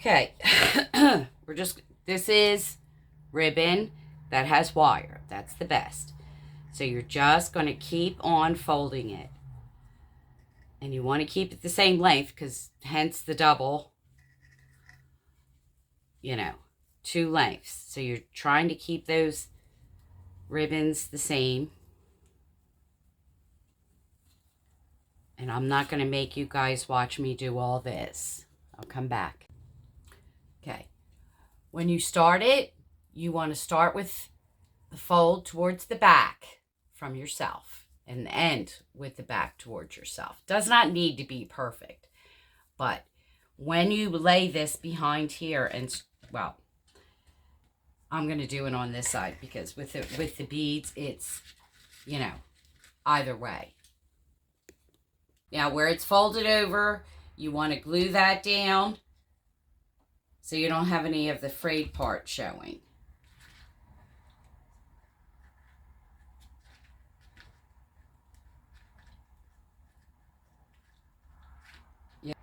Okay, this is ribbon that has wire. That's the best. So you're just going to keep on folding it. And you want to keep it the same length, because hence the double, 2 lengths. So you're trying to keep those ribbons the same. And I'm not going to make you guys watch me do all this. I'll come back. Okay. When you start it, you want to start with the fold towards the back from yourself and end with the back towards yourself. Does not need to be perfect. But when you lay this behind here, and well, I'm going to do it on this side because with the beads, it's, either way. Now, where it's folded over, you want to glue that down so you don't have any of the frayed part showing. Yeah.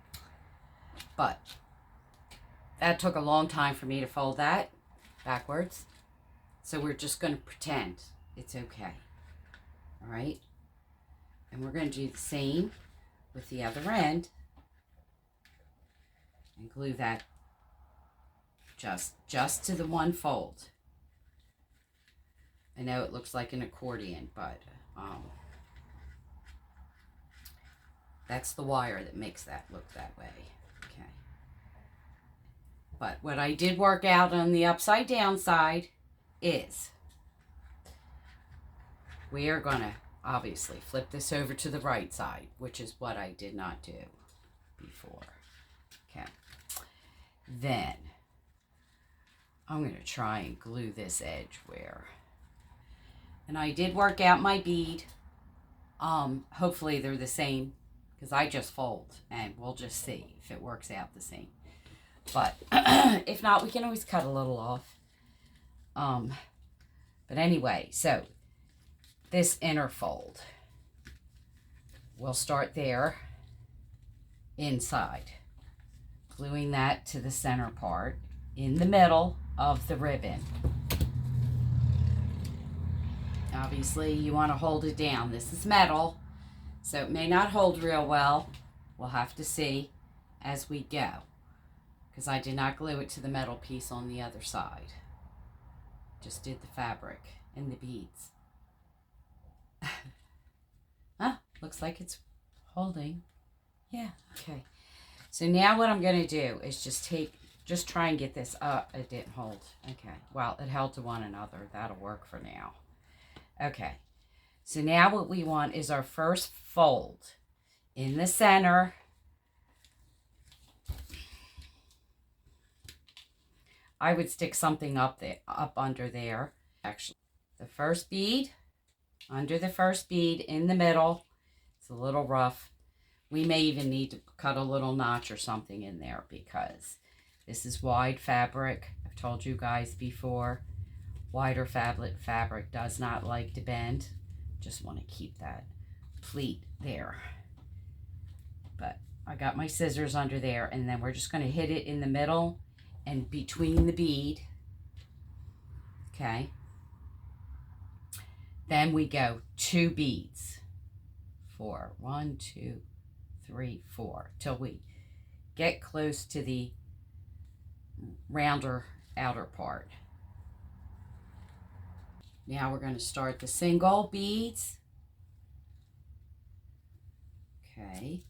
But that took a long time for me to fold that backwards. So we're just going to pretend it's okay. All right? And we're going to do the same with the other end and glue that just to the one fold. I know it looks like an accordion, but that's the wire that makes that look that way. Okay. But what I did work out on the upside down side is we are going to obviously flip this over to the right side, which is what I did not do before. Okay. Then I'm going to try and glue this edge where. And I did work out my bead. Hopefully they're the same, because I just fold and we'll just see if it works out the same. But if not, we can always cut a little off. But anyway, so this inner fold, we'll start there inside, gluing that to the center part in the middle of the ribbon. Obviously, you want to hold it down. This is metal, so it may not hold real well. We'll have to see as we go, because I did not glue it to the metal piece on the other side. Just did the fabric and the beads. Looks like it's holding. Yeah, okay. So now what I'm going to do is just try and get this up. It didn't hold. Okay, well, it held to one another. That'll work for now. Okay, so now what we want is our first fold in the center. I would stick something up under there. Actually, the first bead, under the first bead in the middle. It's a little rough. We may even need to cut a little notch or something in there, because this is wide fabric. I've told you guys before, wider fabric does not like to bend. Just want to keep that pleat there. But I got my scissors under there, and then we're just going to hit it in the middle and between the bead. Okay. Then we go 2 beads. 4. 1, 2, 3, 4. Till we get close to the rounder outer part. Now we're going to start the single beads. Okay.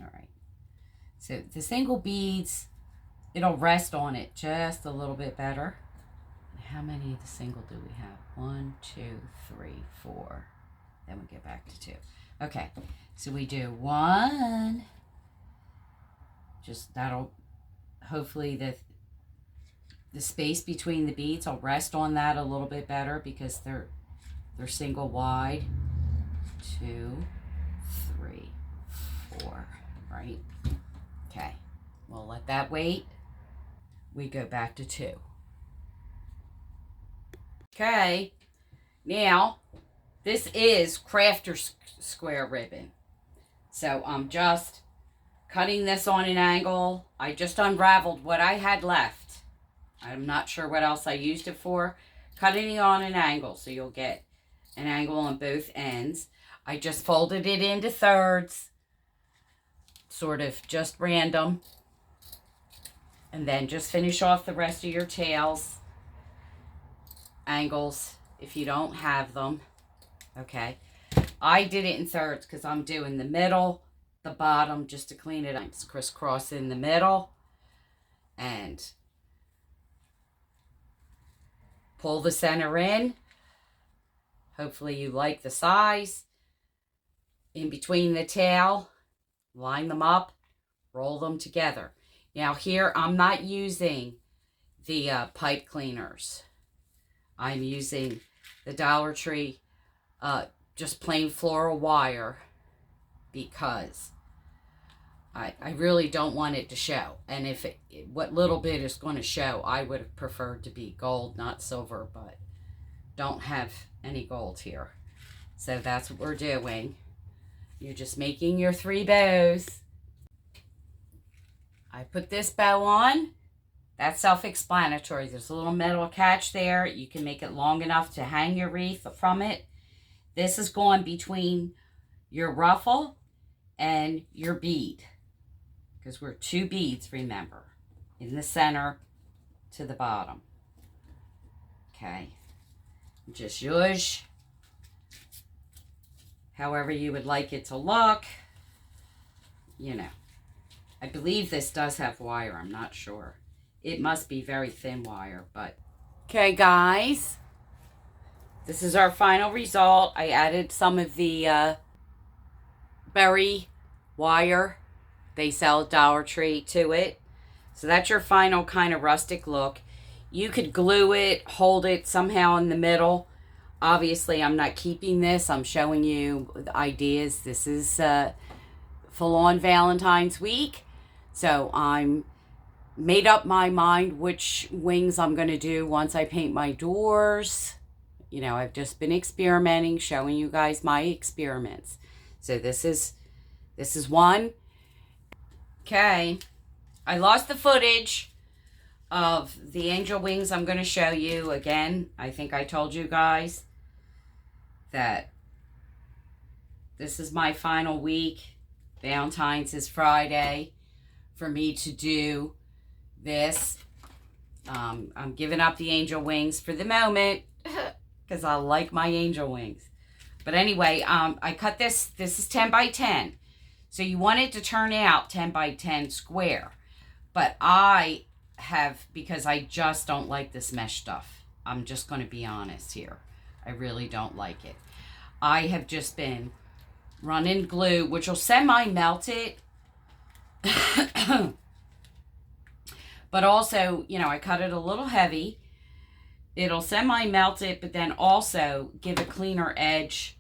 All right. So the single beads, it'll rest on it just a little bit better. How many of the single do we have? 1, 2, 3, 4. Then we get back to 2. Okay, so we do 1. Just that'll, hopefully the space between the beads will rest on that a little bit better, because they're single wide. 2, 3, 4. Right? Okay. We'll let that wait. We go back to 2. Okay. Now, This is Crafter square ribbon. So I'm just cutting this on an angle. I just unraveled what I had left. I'm not sure what else I used it for. Cutting it on an angle so you'll get an angle on both ends. I just folded it into thirds, sort of just random. And then just finish off the rest of your tails, angles, if you don't have them. Okay. I did it in thirds because I'm doing the middle, the bottom, just to clean it up. Just crisscross in the middle and pull the center in. Hopefully you like the size. In between the tail, line them up, roll them together. Now here, I'm not using the pipe cleaners. I'm using the Dollar Tree just plain floral wire because I really don't want it to show. And if what little bit is going to show, I would have preferred to be gold, not silver, but don't have any gold here. So that's what we're doing. You're just making your 3 bows. I put this bow on. That's self-explanatory. There's a little metal catch there. You can make it long enough to hang your wreath from it. This is going between your ruffle and your bead, because we're 2 beads, remember, in the center to the bottom. Okay. Just zhuzh. However you would like it to look. You know. I believe this does have wire. I'm not sure. It must be very thin wire, but... Okay, guys. This is our final result. I added some of the berry wire they sell at Dollar Tree to it. So that's your final kind of rustic look. You could glue it, hold it somehow in the middle. Obviously, I'm not keeping this. I'm showing you the ideas. This is full-on Valentine's week. So I'm made up my mind which wings I'm going to do once I paint my doors. You know, I've just been experimenting, showing you guys my experiments. So this is one. Okay. I lost the footage of the angel wings I'm going to show you. Again, I think I told you guys that this is my final week. Valentine's is Friday for me to do this. I'm giving up the angel wings for the moment because I like my angel wings. But anyway, I cut this. This is 10 by 10. So you want it to turn out 10 by 10 square. But I have, because I just don't like this mesh stuff. I'm just going to be honest here. I really don't like it. I have just been running glue, which will semi-melt it. But also, you know, I cut it a little heavy. It'll semi-melt it, but then also give a cleaner edge,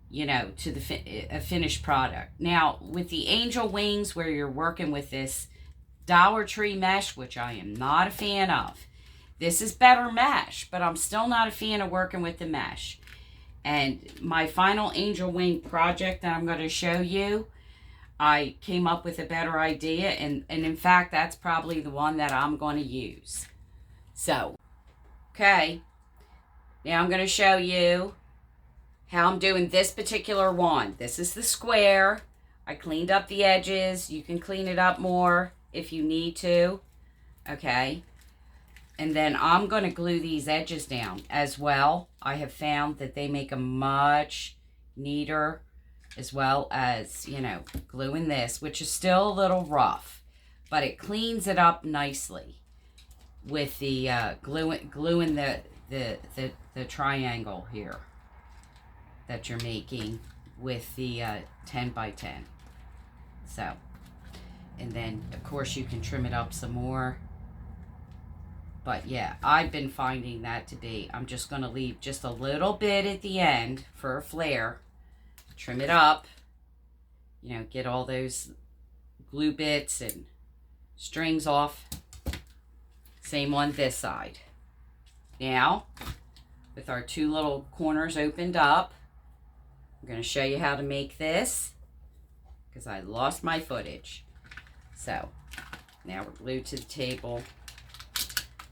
you know, to the finished product. Now, with the angel wings, where you're working with this Dollar Tree mesh, which I am not a fan of. This is better mesh, but I'm still not a fan of working with the mesh. And my final angel wing project that I'm going to show you, I came up with a better idea, and in fact, that's probably the one that I'm going to use. So, okay, now I'm going to show you how I'm doing this particular one. This is the square. I cleaned up the edges. You can clean it up more if you need to. Okay. And then I'm going to glue these edges down as well. I have found that they make a much neater, as well as, you know, gluing this, which is still a little rough, but it cleans it up nicely with the gluing the triangle here that you're making with the 10 by 10. So, and then of course you can trim it up some more. But yeah, I've been finding that to be, I'm just going to leave just a little bit at the end for a flare. Trim it up. You know, get all those glue bits and strings off. Same on this side. Now, with our 2 little corners opened up, I'm going to show you how to make this because I lost my footage. So now we're glued to the table.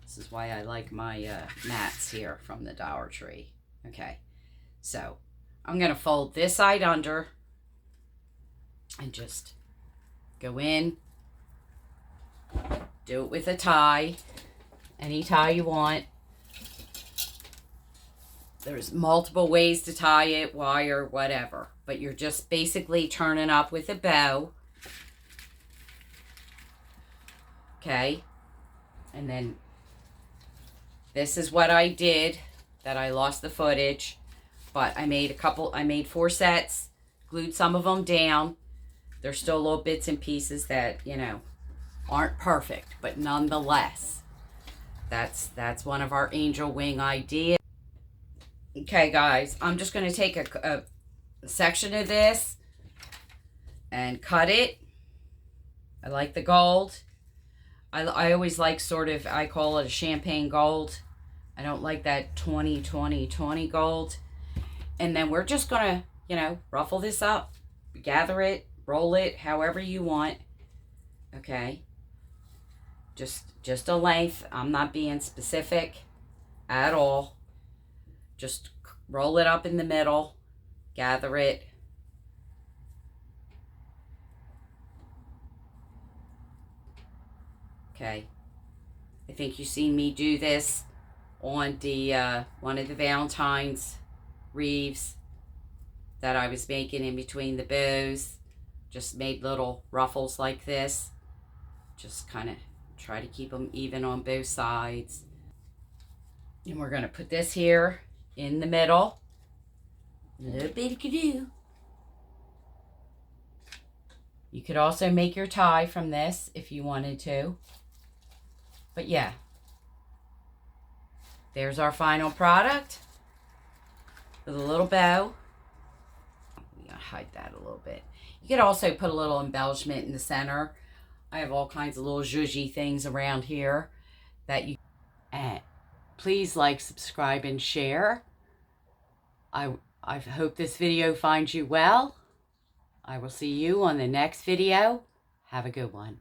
This is why I like my mats here from the Dollar Tree. Okay, so I'm going to fold this side under and just go in. Do it with a tie, any tie you want. There's multiple ways to tie it, wire, whatever. But you're just basically turning up with a bow. Okay. And then this is what I did that I lost the footage. But I made 4 sets, glued some of them down. There's still little bits and pieces that, you know, aren't perfect. But nonetheless, that's one of our angel wing ideas. Okay, guys, I'm just going to take a section of this and cut it. I like the gold. I always like sort of, I call it a champagne gold. I don't like that 20 gold. And then we're just going to, you know, ruffle this up, gather it, roll it, however you want. Okay. Just a length. I'm not being specific at all. Just roll it up in the middle, gather it. Okay. I think you've seen me do this on the one of the Valentine's wreaths that I was making in between the bows. Just made little ruffles like this. Just kind of try to keep them even on both sides. And we're going to put this here in the middle. A little bit you could do. You could also make your tie from this if you wanted to. But yeah. There's our final product. With a little bow. I'm going to hide that a little bit. You could also put a little embellishment in the center. I have all kinds of little zhuzhy things around here that you... And please like, subscribe, and share. I hope this video finds you well. I will see you on the next video. Have a good one.